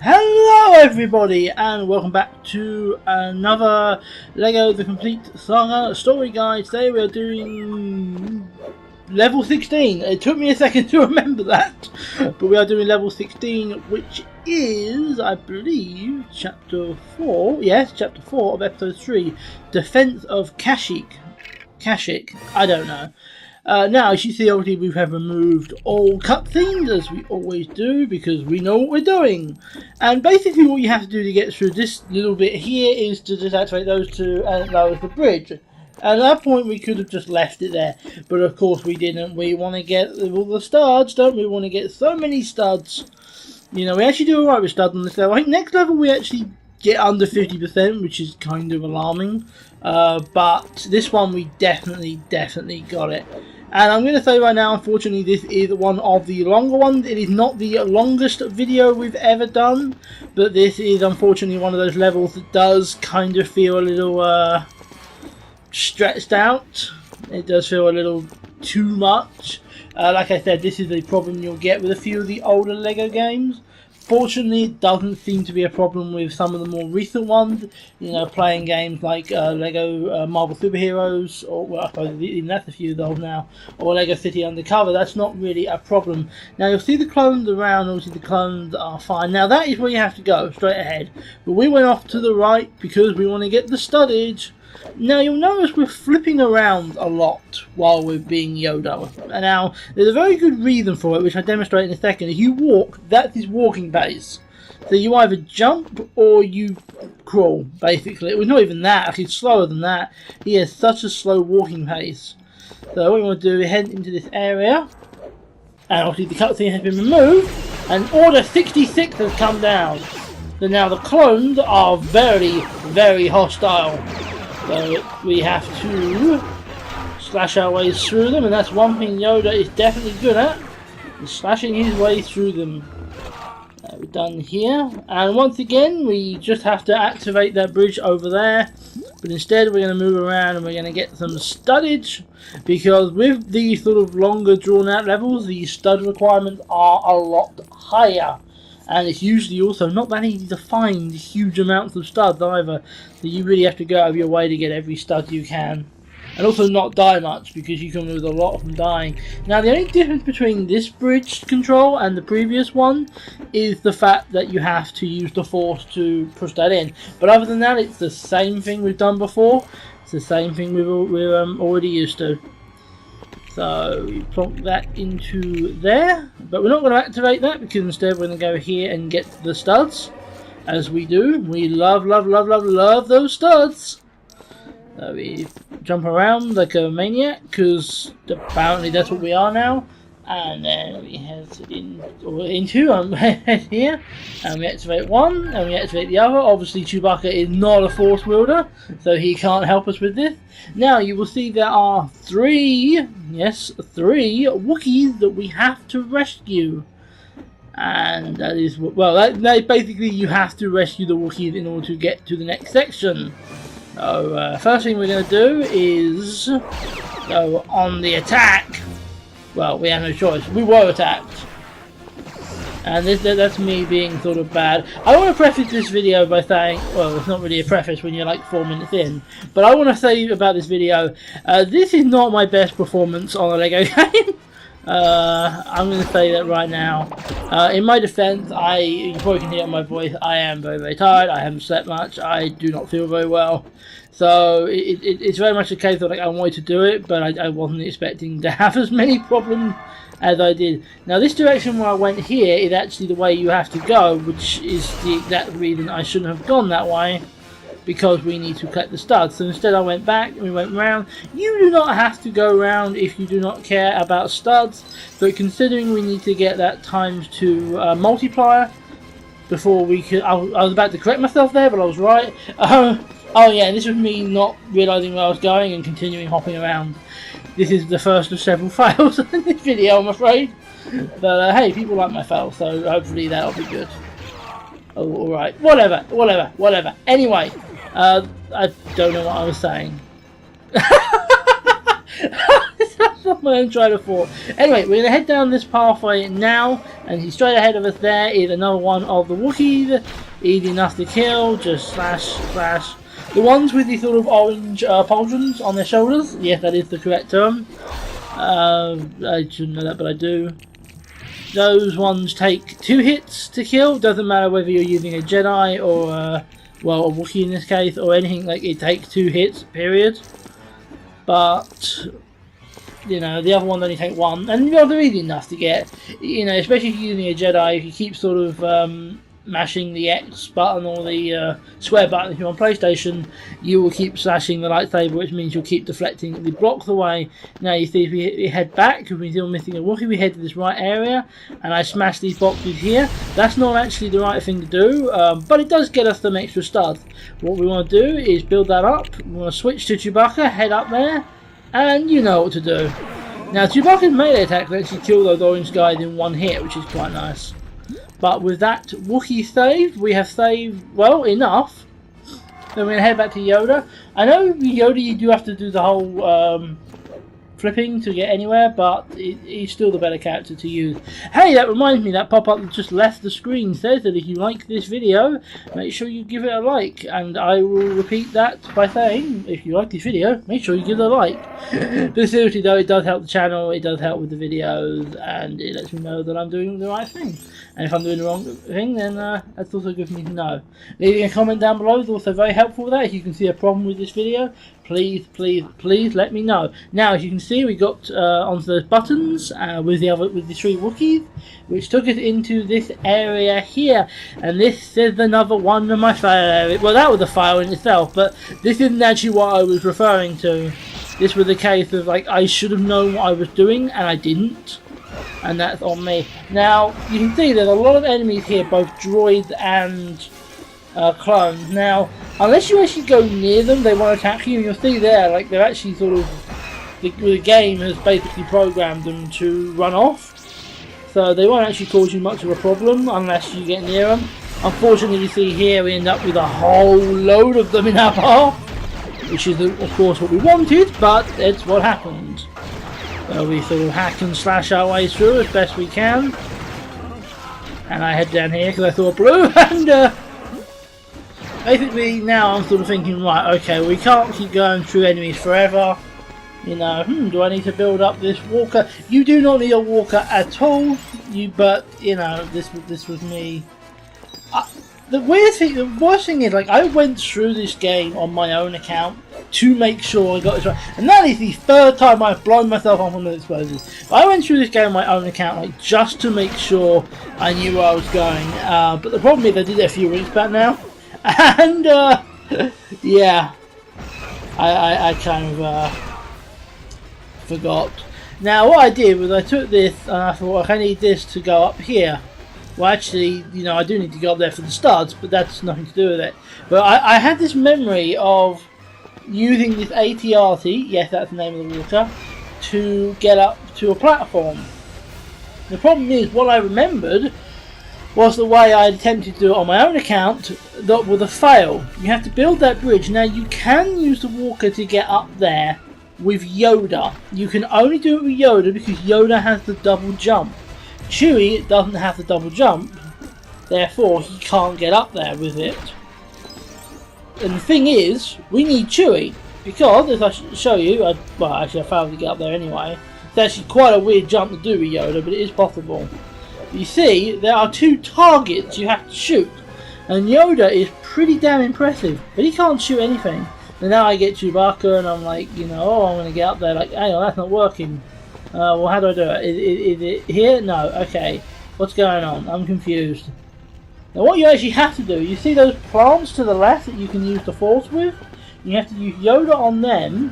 Hello everybody and welcome back to another LEGO The Complete Saga story guide. Today we are doing level 16. It took me a second to remember that, but we are doing level 16, which is, I believe, chapter 4. Yes, chapter 4 of episode 3, Defense of Kashyyyk. Kashyyyk, I don't know. Now, as you see, obviously we have removed all cutscenes, as we always do, because we know what we're doing. And basically what you have to do to get through this little bit here is to just activate those two and lower the bridge. At that point we could have just left it there, but of course we didn't. We want to get all the studs, don't we? We want to get so many studs. You know, we actually do alright with studs on this level. I think next level we actually get under 50%, which is kind of alarming. But this one we definitely got it. And I'm going to say right now, unfortunately, this is one of the longer ones. It is not the longest video we've ever done, but this is unfortunately one of those levels that does kind of feel a little stretched out. It does feel a little too much. Like I said, this is a problem you'll get with a few of the older LEGO games. Fortunately, it doesn't seem to be a problem with some of the more recent ones. You know, playing games like LEGO Marvel Superheroes, or well, I suppose even that's a few of those now, or LEGO City Undercover. That's not really a problem. Now you'll see the clones around. Obviously, the clones are fine. Now that is where you have to go, straight ahead. But we went off to the right because we want to get the studdage. Now you'll notice we're flipping around a lot while we're being Yoda. And now there's a very good reason for it, which I'll demonstrate in a second. If you walk, that's his walking pace. So you either jump or you crawl, basically. It was not even that, he's slower than that. He has such a slow walking pace. So what we want to do is head into this area. And obviously the cutscene has been removed. And Order 66 has come down. So now the clones are very hostile. So we have to slash our ways through them, and that's one thing Yoda is definitely good at, is slashing his way through them. We're done here, and once again we just have to activate that bridge over there, but instead we're going to move around and we're going to get some studdage, because with these sort of longer drawn out levels, the stud requirements are a lot higher. And it's usually also not that easy to find huge amounts of studs either. So you really have to go out of your way to get every stud you can. And also not die much, because you can lose a lot from dying. Now the only difference between this bridge control and the previous one is the fact that you have to use the force to push that in. But other than that, it's the same thing we've done before. It's the same thing we're already used to. So we plonk that into there, but we're not going to activate that because instead we're going to go here and get the studs, as we do. We love those studs. So we jump around like a maniac because apparently that's what we are now. And then we head head here, and we activate one, and we activate the other. Obviously Chewbacca is not a force wielder, so he can't help us with this. Now you will see there are three Wookiees that we have to rescue. And that is, well, that basically you have to rescue the Wookiees in order to get to the next section. So first thing we're going to do is go on the attack. Well, we have no choice. We were attacked. And that's me being sort of bad. I want to preface this video by saying, well, it's not really a preface when you're like 4 minutes in, but I want to say about this video, this is not my best performance on a LEGO game. I'm going to say that right now. In my defense, you probably can hear it in my voice, I am very tired. I haven't slept much. I do not feel very well. So it's very much a case of like I wanted to do it, but I wasn't expecting to have as many problems as I did. Now this direction where I went here is actually the way you have to go, which is the exact reason I shouldn't have gone that way, because we need to collect the studs. So instead I went back and we went round. You do not have to go round if you do not care about studs, but considering we need to get that ×2 multiplier before we could, I was about to correct myself there, but I was right. Oh yeah, this was me not realising where I was going and continuing hopping around. This is the first of several fails in this video, I'm afraid. But hey, people like my fails, so hopefully that'll be good. Oh, alright. Whatever. Anyway, I don't know what I was saying. off my own train of thought. Anyway, we're going to head down this pathway now, and he's straight ahead of us there is another one of the Wookiees. Easy enough to kill, just slash. The ones with the sort of orange pauldrons on their shoulders, yes, that is the correct term. I shouldn't know that, but I do. Those ones take 2 hits to kill. Doesn't matter whether you're using a Jedi or well, a Wookiee in this case, or anything, like it takes 2 hits, period. But you know, the other ones only take 1, and they're easy enough to get. You know, especially if you're using a Jedi, if you keep sort of mashing the X button or the square button if you're on PlayStation, you will keep slashing the lightsaber, which means you'll keep deflecting the blocks away. Now you see, if we head back, because we're still missing a Wookiee, we head to this right area, and I smash these boxes here. That's not actually the right thing to do, but it does get us some extra studs. What we want to do is build that up. We want to switch to Chewbacca, head up there, and you know what to do. Now Chewbacca's melee attack can actually kill those orange guys in 1 hit, which is quite nice. But with that Wookiee saved, we have saved, well, enough. Then we're going to head back to Yoda. I know Yoda, you do have to do the whole flipping to get anywhere, but he's still the better character to use. Hey, that reminds me, that pop-up that just left the screen says that if you like this video, make sure you give it a like. And I will repeat that by saying, if you like this video, make sure you give it a like. But seriously though, it does help the channel, it does help with the videos, and it lets me know that I'm doing the right thing. And if I'm doing the wrong thing, then that's also good for me to know. Leaving a comment down below is also very helpful with that. If you can see a problem with this video, please let me know. Now, as you can see, we got onto those buttons with the 3 Wookiees, which took us into this area here. And this is another one of my file areas. Well, that was a file in itself, but this isn't actually what I was referring to. This was a case of, like, I should have known what I was doing, and I didn't. And that's on me. Now, you can see there's a lot of enemies here, both droids and clones. Now, unless you actually go near them, they won't attack you. And you'll see there, like, they're actually sort of, the game has basically programmed them to run off. So they won't actually cause you much of a problem unless you get near them. Unfortunately, you see here, we end up with a whole load of them in our path, which is, of course, what we wanted, but it's what happened. We sort of hack and slash our way through as best we can. And I head down here because I saw blue, and basically now I'm sort of thinking, right, okay, we can't keep going through enemies forever. You know, do I need to build up this walker? You do not need a walker at all. But you know, this was me. The worst thing is, like, I went through this game on my own account to make sure I got this right, and that is the 3rd time I've blown myself off on the explosives. But I went through this game on my own account, like, just to make sure I knew where I was going. But the problem is, I did it a few weeks back now, and yeah, I kind of forgot. Now, what I did was I took this and I thought, I need this to go up here. Well, actually, you know, I do need to go up there for the studs, but that's nothing to do with it. But I had this memory of using this AT-RT, yes, that's the name of the water, to get up to a platform. The problem is, what I remembered was the way I attempted to do it on my own account that was a fail. You have to build that bridge. Now, you can use the walker to get up there with Yoda. You can only do it with Yoda because Yoda has the double jump. Chewie doesn't have the double jump, therefore he can't get up there with it. And the thing is, we need Chewie, because, as I show you, well, actually I failed to get up there anyway. It's actually quite a weird jump to do with Yoda, but it is possible. You see, there are 2 targets you have to shoot, and Yoda is pretty damn impressive, but he can't shoot anything. And now I get Chewbacca, and I'm like, you know, oh, I'm going to get up there, like, hang on, that's not working. Well, how do I do it? Is it here? No. Okay. What's going on? I'm confused. Now, what you actually have to do, you see those plants to the left that you can use the Force with? You have to use Yoda on them.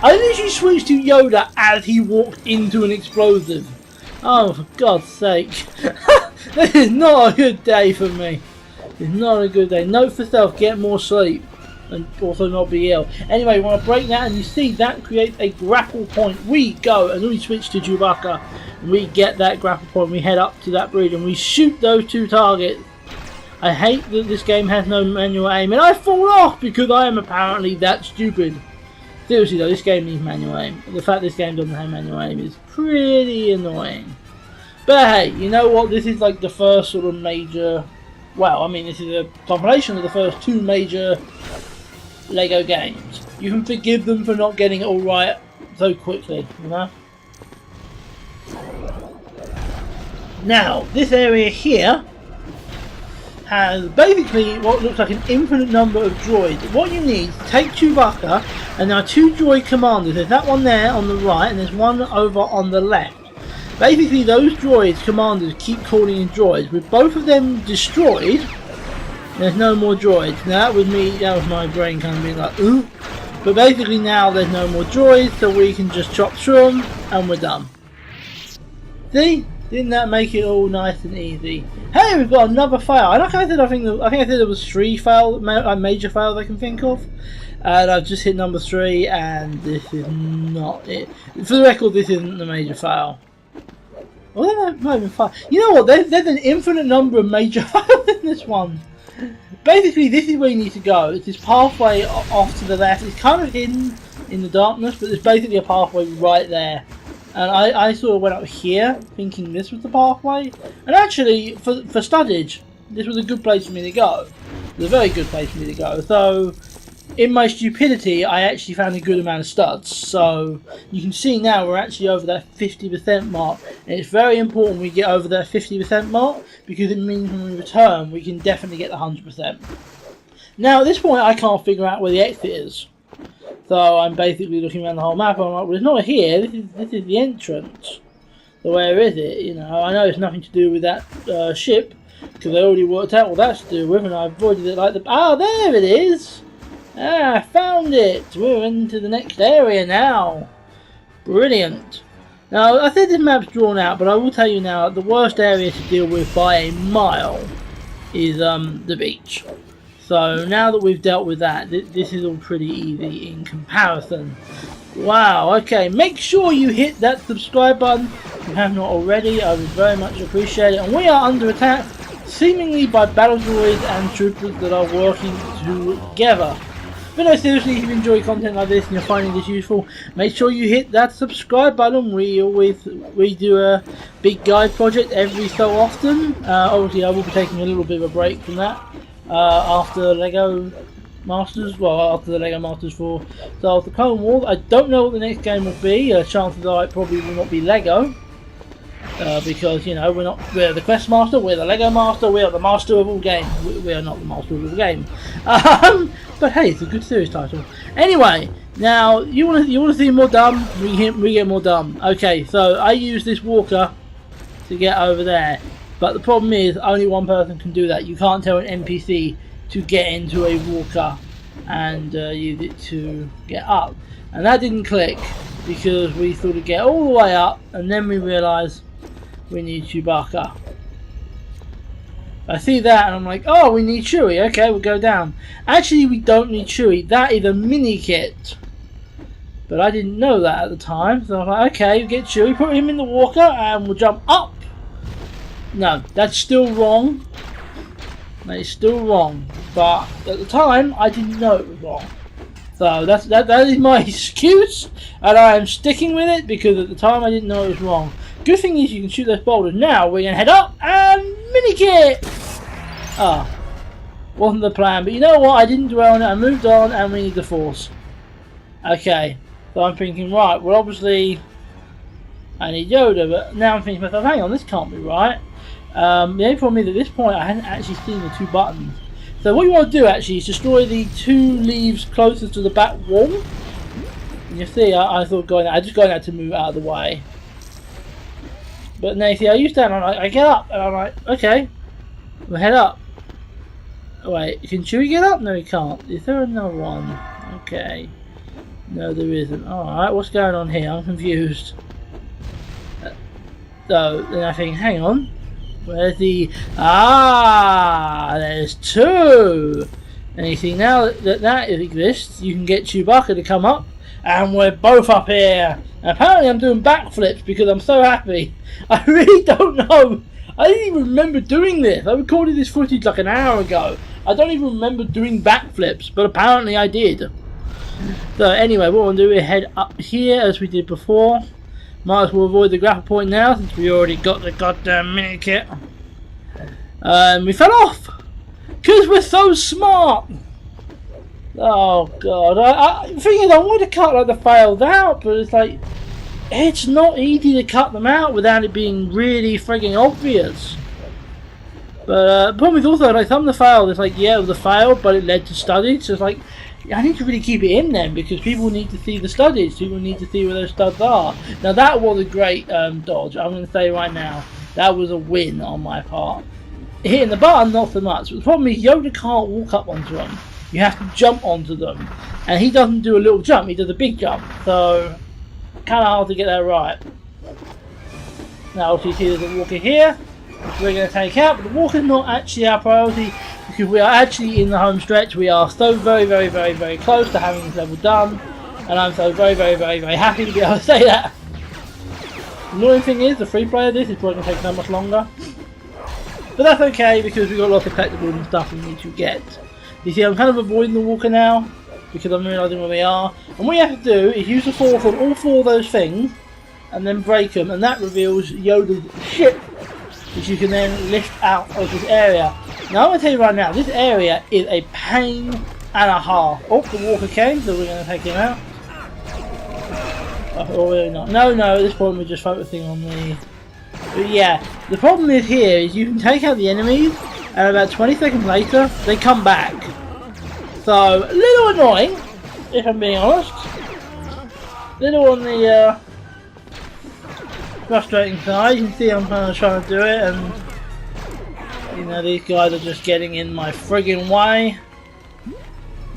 I literally switched to Yoda as he walked into an explosive. Oh, for God's sake. This is not a good day for me. It's not a good day. Note for self, get more sleep. And also not be ill. Anyway, we want to break that, and you see that creates a grapple point. We go, and then we switch to Chewbacca, and we get that grapple point. We head up to that bridge, and we shoot those 2 targets. I hate that this game has no manual aim, and I fall off because I am apparently that stupid. Seriously though, this game needs manual aim. The fact this game doesn't have manual aim is pretty annoying. But hey, you know what? This is like the first sort of major... Well, I mean, this is a compilation of the first 2 major LEGO games. You can forgive them for not getting it all right so quickly, you know? Now, this area here has basically what looks like an infinite number of droids. What you need is take Chewbacca, and there are 2 droid commanders. There's that one there on the right, and there's one over on the left. Basically, those droids, commanders, keep calling in droids. With both of them destroyed, there's no more droids. Now, that was me, that was my brain kind of being like, ooh. But basically now there's no more droids, so we can just chop through them, and we're done. See? Didn't that make it all nice and easy? Hey, we've got another fail. And like I said, I think I said there was 3 major fails I can think of. And I've just hit number 3, and this is not it. For the record, this isn't the major fail. Well, that might have been fun. You know what? There's an infinite number of major fails in this one. Basically, this is where you need to go. It's this pathway off to the left. It's kind of hidden in the darkness, but there's basically a pathway right there. And I sort of went up here, thinking this was the pathway. And actually, for studdage, this was a good place for me to go. It was a very good place for me to go. So, in my stupidity, I actually found a good amount of studs. So, you can see now we're actually over that 50% mark. And it's very important we get over that 50% mark, because it means when we return, we can definitely get the 100%. Now, at this point, I can't figure out where the exit is. So, I'm basically looking around the whole map, and I'm like, well, it's not here, this is the entrance. So, where is it? You know, I know it's nothing to do with that ship, because I already worked out what that's to do with, and I avoided it like the... Ah, there it is! Ah, I found it! We're into the next area now. Brilliant. Now, I said this map's drawn out, but I will tell you now, the worst area to deal with by a mile is the beach. So, now that we've dealt with that, this is all pretty easy in comparison. Wow, okay, make sure you hit that subscribe button if you have not already. I would very much appreciate it. And we are under attack, seemingly by battle droids and troopers that are working together. But no, seriously, if you enjoy content like this and you're finding this useful, make sure you hit that subscribe button. We do a big guide project every so often. Obviously, I will be taking a little bit of a break from that after LegoMasters. Well, after the LegoMasters for Star Wars: The Clone Wars. I don't know what the next game will be. Chances are it probably will not be Lego. Because, you know, we're the Quest Master, we're the Lego Master, we are the Master of all games. We are not the Master of all game. But hey, it's a good series title. Anyway, now you want to see more dumb? We get more dumb. Okay, so I use this walker to get over there, but the problem is only one person can do that. You can't tell an NPC to get into a walker and use it to get up, and that didn't click because we thought to get all the way up, and then we realised we need Chewbacca. I see that and I'm like, oh, we need Chewie. Okay, we'll go down. Actually, we don't need Chewie. That is a mini kit. But I didn't know that at the time. So I was like, okay, get Chewie, put him in the walker, and we'll jump up. No, that's still wrong. That is still wrong. But at the time, I didn't know it was wrong. So that is my excuse, and I am sticking with it because at the time I didn't know it was wrong. Good thing is you can shoot those boulders. Now we're going to head up and mini kit! Ah, wasn't the plan, but you know what, I didn't dwell on it, I moved on, and we need the Force. Okay, so I'm thinking, right, well obviously I need Yoda, but now I'm thinking to myself, hang on, this can't be right. The only problem is at this point I hadn't actually seen the 2 buttons. So what you want to do actually is destroy the 2 leaves closest to the back wall. And you see, I thought I just going out to move out of the way. But now you see, I used that and I'm like, I get up, and I'm like, okay, we'll head up. Wait, can Chewie get up? No, he can't. Is there another one? Okay. No, there isn't. Alright, what's going on here? I'm confused. So, then I think, hang on. Where's the... Ah! There's 2! And you see, now that exists, you can get Chewbacca to come up, and we're both up here. And apparently I'm doing backflips because I'm so happy. I really don't know. I didn't even remember doing this. I recorded this footage like an hour ago. I don't even remember doing backflips, but apparently I did. So anyway, what we'll do is head up here as we did before. Might as well avoid the grapple point now since we already got the goddamn mini kit. We fell off! Because we're so smart! Oh god, the thing is, I want to cut like the failed out, but it's like, it's not easy to cut them out without it being really frigging obvious. But the problem is also, like, some of the failed, it's like, yeah, it was a fail, but it led to studies, so it's like, I need to really keep it in then, because people need to see the studies, people need to see where those studs are. Now that was a great dodge, I'm going to say right now, that was a win on my part. Hitting the button, not so much, but the problem is Yoda can't walk up onto them. You have to jump onto them, and he doesn't do a little jump, he does a big jump, so kind of hard to get that right. Now obviously there's a Wookiee here, which we're going to take out, but the Walker's not actually our priority, because we are actually in the home stretch. We are so very close to having this level done, and I'm so very happy to be able to say that. The annoying thing is, the free play of this is probably going to take so much longer, but that's okay, because we've got lots of collectibles and stuff we need to get. You see, I'm kind of avoiding the Walker now, because I'm realising where we are. And what you have to do is use the force on all four of those things, and then break them, and that reveals Yoda's ship, which you can then lift out of this area. Now I'm going to tell you right now, this area is a pain and a half. Oh, the Walker came, so we're going to take him out. Oh, really not. No, at this point we're just focusing on the... But yeah, the problem is here is you can take out the enemies, and about 20 seconds later, they come back. So, a little annoying, if I'm being honest. Little on the frustrating side. You can see I'm kind of trying to do it, and you know, these guys are just getting in my friggin' way.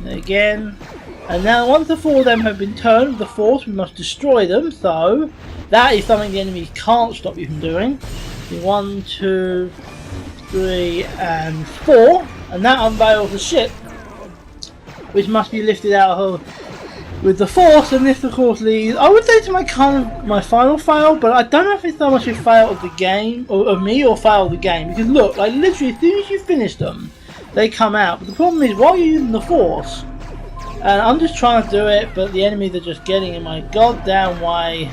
Again. And now once the four of them have been turned with the force, we must destroy them. So, that is something the enemies can't stop you from doing. 1, 2, 3 and 4, and that unveils the ship, which must be lifted out of with the force, and this of course leads, I would say, to my final fail, but I don't know if it's so much a fail of the game, or of me, or fail of the game, because look, like literally as soon as you finish them, they come out, but the problem is while you're using the force, and I'm just trying to do it, but the enemies are just getting in my goddamn way,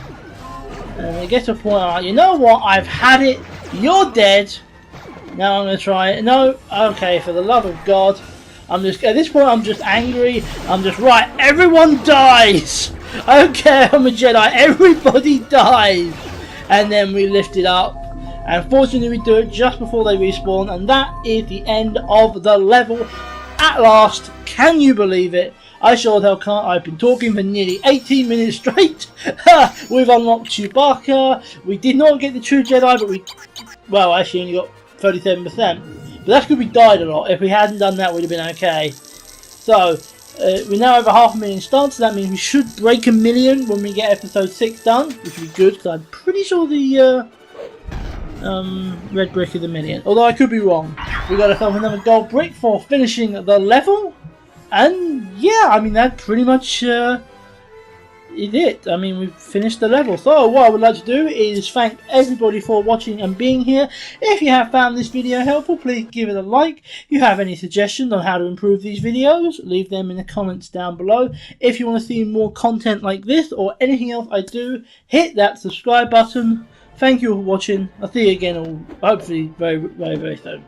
and it gets to a point where I'm like, you know what, I've had it, you're dead. Now I'm going to try it. No, okay, for the love of God. At this point I'm just angry. I'm just, right, everyone dies. I don't care, I'm a Jedi, everybody dies. And then we lift it up. And fortunately we do it just before they respawn. And that is the end of the level. At last, can you believe it? I sure hell can't. I've been talking for nearly 18 minutes straight. We've unlocked Chewbacca. We did not get the true Jedi, but we... Well, actually only got 37%, but that's because we died a lot. If we hadn't done that, we'd have been okay. So we're now over 500,000 stars, so that means we should break 1 million when we get episode 6 done, which would be good, because I'm pretty sure the red brick is 1 million, although I could be wrong. We got ourselves another gold brick for finishing the level, and yeah, I mean that pretty much is it. I mean, we've finished the level. So what I would like to do is thank everybody for watching and being here. If you have found this video helpful, please give it a like. If you have any suggestions on how to improve these videos, leave them in the comments down below. If you want to see more content like this or anything else I do, hit that subscribe button. Thank you for watching. I'll see you again, hopefully very soon.